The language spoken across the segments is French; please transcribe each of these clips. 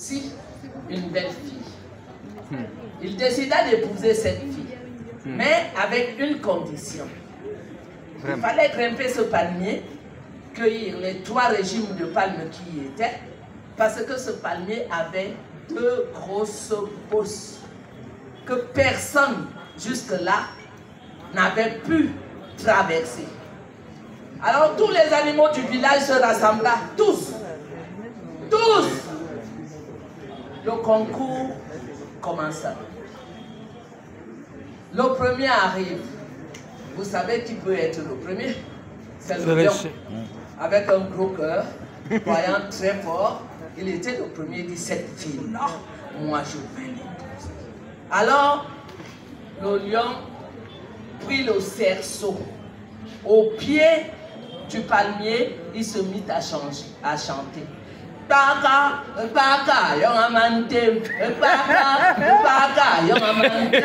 Si une belle fille. Il décida d'épouser cette fille, mais avec une condition. Il fallait grimper ce palmier, cueillir les 3 régimes de palmes qui y étaient, parce que ce palmier avait 2 grosses bosses que personne jusque-là n'avait pu traverser. Alors tous les animaux du village se rassemblaient, tous. Le concours commença. Le premier arrive. Vous savez qui peut être le premier? C'est le lion. Avec un gros cœur, voyant très fort, il était le premier. Il dit, cette fille-là, moi je vais l'épouser. Alors, le lion prit le cerceau. Au pied du palmier, il se mit à chanter. Baka, baka, yongamante, baka, baka, yongamante.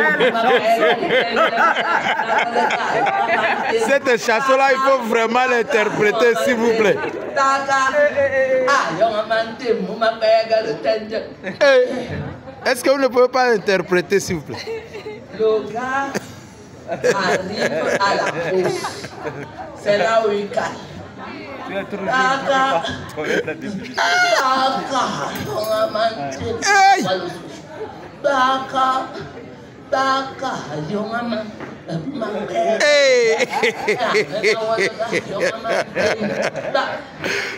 Cette chanson-là, il faut vraiment l'interpréter, s'il vous plaît. Est-ce que vous ne pouvez pas l'interpréter, s'il vous plaît? Le gars arrive à la fosse. C'est là où il calme.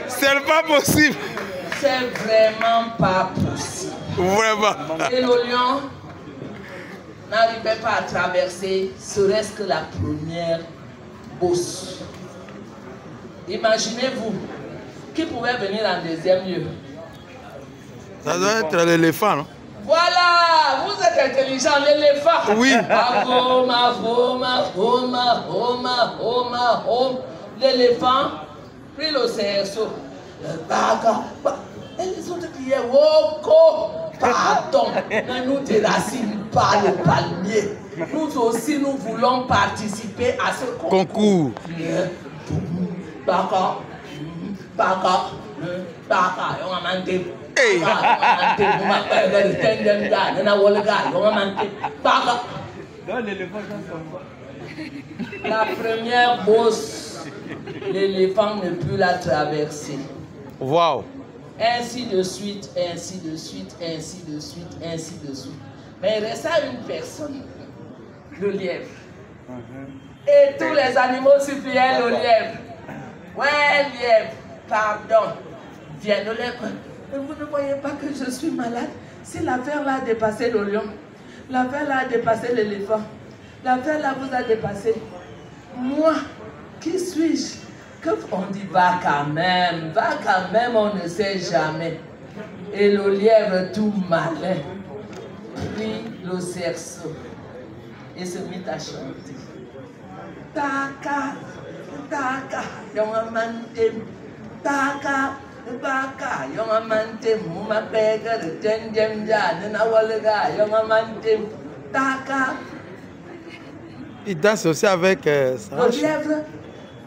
C'est pas possible. C'est vraiment pas possible. Vraiment. Et le lion n'arrivait pas à traverser, serait-ce que la première bosse. Imaginez-vous, qui pouvait venir en deuxième lieu? Ça doit être l'éléphant, non? Voilà, vous êtes intelligent, l'éléphant. Oui. L'éléphant prit le cerceau. Et les autres criaient, Woko, pardon, ne nous déracine pas le palmier. Nous aussi, nous voulons participer à ce concours. Baka, baka, baka, yongamante. Hey. La première bosse, l'éléphant ne put la traverser. Wow. Ainsi de suite, ainsi de suite, ainsi de suite, ainsi de suite. Mais il resta une personne, le lièvre. Et tous les animaux suppliaient le lièvre. Ouais, lièvre, pardon. Viens, le lièvre. Vous ne voyez pas que je suis malade? Si l'affaire là a dépassé le lion, l'affaire là a dépassé l'éléphant, l'affaire là vous a dépassé. Moi, qui suis-je? On dit va quand même, on ne sait jamais. Et le lièvre tout malin prit le cerceau et se mit à chanter. Taka, taka, yongamante, taka, baka, yongamante, mumapega, de tendemja, nenawalega, yongamante, taka. Il danse aussi avec le lièvre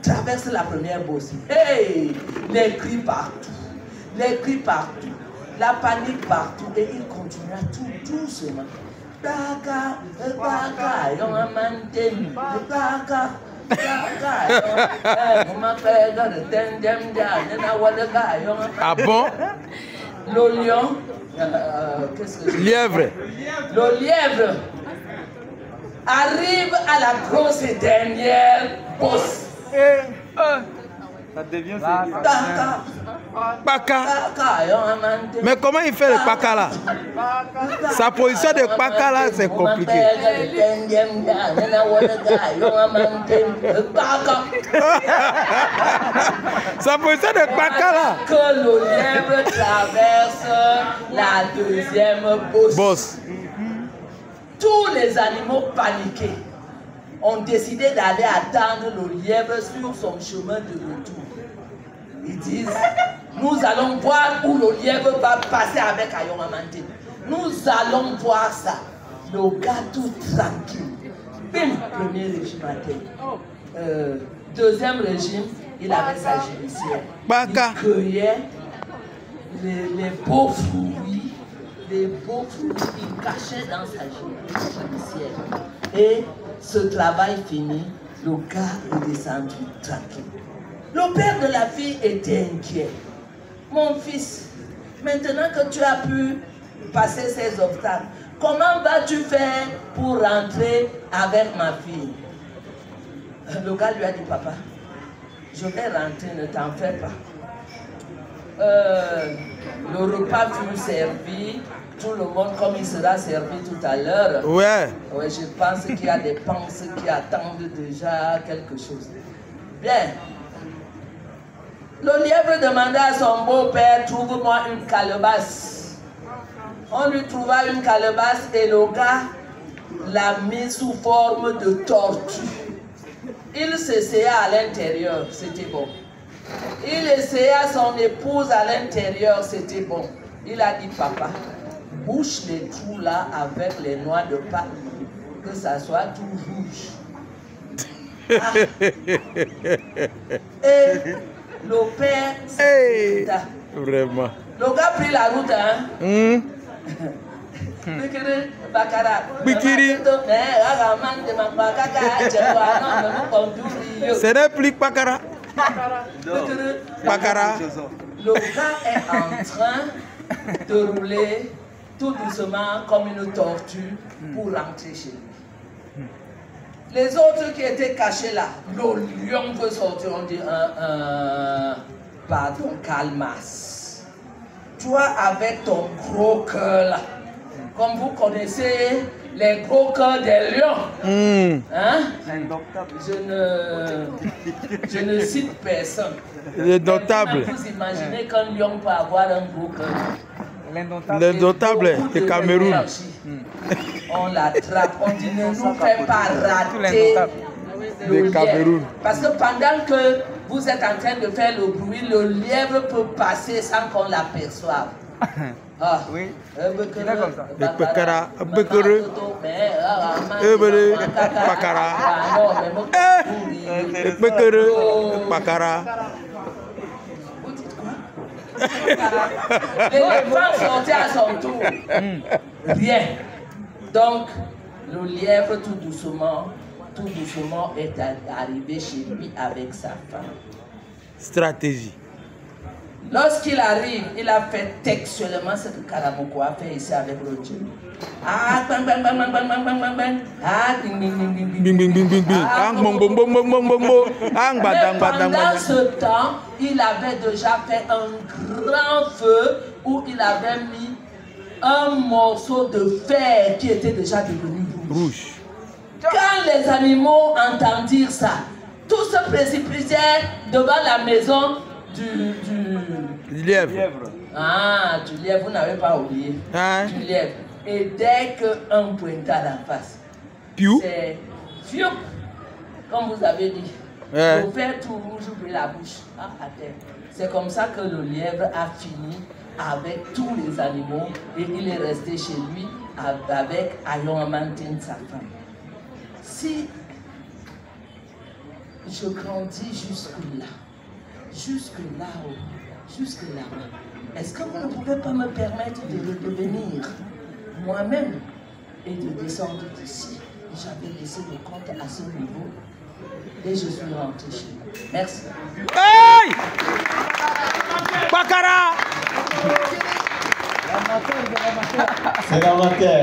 traverse la première bosse. Hey! Les cris partout, la panique partout, et il continua tout doucement. Baka, baka, yongamante, baka. Ah bon? Le lion, qu'est-ce que c'est? Lièvre. Le lièvre arrive à la grosse et dernière bosse. Ça devient Paka. Mais comment il fait le paka là? Sa position de paka là, c'est compliqué. Sa position de paka là. Que le lièvre traverse la deuxième bosse. Tous les animaux paniqués ont décidé d'aller attendre le lièvre sur son chemin de retour. Ils disent, nous allons voir où le lièvre va passer avec Ayongamante. Nous allons voir ça. Le gars tout tranquille. Bim, premier régime atteint. Deuxième régime, il avait sa judiciaire. Il cueillait les beaux fruits des beaux fruits, il cachait dans sa judiciaire. Et ce travail fini, le gars est descendu tranquille. Le père de la fille était inquiet. Mon fils, maintenant que tu as pu passer ces obstacles, comment vas-tu faire pour rentrer avec ma fille? Le gars lui a dit, papa, je vais rentrer, ne t'en fais pas. Le repas fut servi, tout le monde comme il sera servi tout à l'heure. Ouais. Ouais, je pense qu'il y a des penses qui attendent déjà quelque chose. Bien. Le lièvre demanda à son beau-père, trouve-moi une calebasse. On lui trouva une calebasse et le gars l'a mis sous forme de tortue. Il s'essaya à l'intérieur, c'était bon. Il essaya son épouse à l'intérieur, c'était bon. Il a dit, papa, bouche les trous là avec les noix de Pâques, que ça soit tout rouge. Ah. Et le père, hey, vraiment. Le gars prit la route, hein. Bikiri. Ce n'est plus Pakara. Pakara. Le gars est en train de rouler tout doucement comme une tortue pour rentrer chez lui. Les autres qui étaient cachés là, le lion peut sortir, on dit pardon, calmas. Toi avec ton gros cœur là, comme vous connaissez les gros cœurs des lions, hein? Je ne cite personne. L'indomptable. Vous imaginez qu'un lion peut avoir un gros cœur? L'indomptable du Cameroun. On l'attrape, on dit ne nous fais pas rater le lièvre. Parce que pendant que vous êtes en train de faire le bruit, le lièvre peut passer sans qu'on l'aperçoive. Ah. Oui. Il est comme ça. Pakara. Pakara. L'éléphant sortait à son tour. Rien. Donc, le lièvre tout doucement est arrivé chez lui avec sa femme. Stratégie. Lorsqu'il arrive, il a fait textuellement ce que Karamoko a fait ici avec le Dieu. Ah, bang, bang, bang, bang, bang, bang, bang, bang, bang. Ah, ding, ding, ding, ding, ding, ding, ding, ding, ding. Ah, bong, bong, bong, bong, bong, bong, bong. Mais pendant ce temps, il avait déjà fait un grand feu où il avait mis un morceau de fer qui était déjà devenu rouge. Quand les animaux entendirent ça, tous se précipitèrent devant la maison du lièvre. Ah, du lièvre, vous n'avez pas oublié. Hein? Du lièvre. Et dès qu'un pointa la face, c'est fiou, comme vous avez dit. Pour faire tout rouge, ouvrir la bouche à terre. C'est comme ça que le lièvre a fini avec tous les animaux et il est resté chez lui avec Ayomantine, sa femme. Si je grandis jusque-là, jusque là-haut, jusque là-bas, est-ce que vous ne pouvez pas me permettre de redevenir moi-même et de descendre d'ici? J'avais laissé le compte à ce niveau et je suis rentré chez moi. Merci. Hey! Pakara! C'est la matière.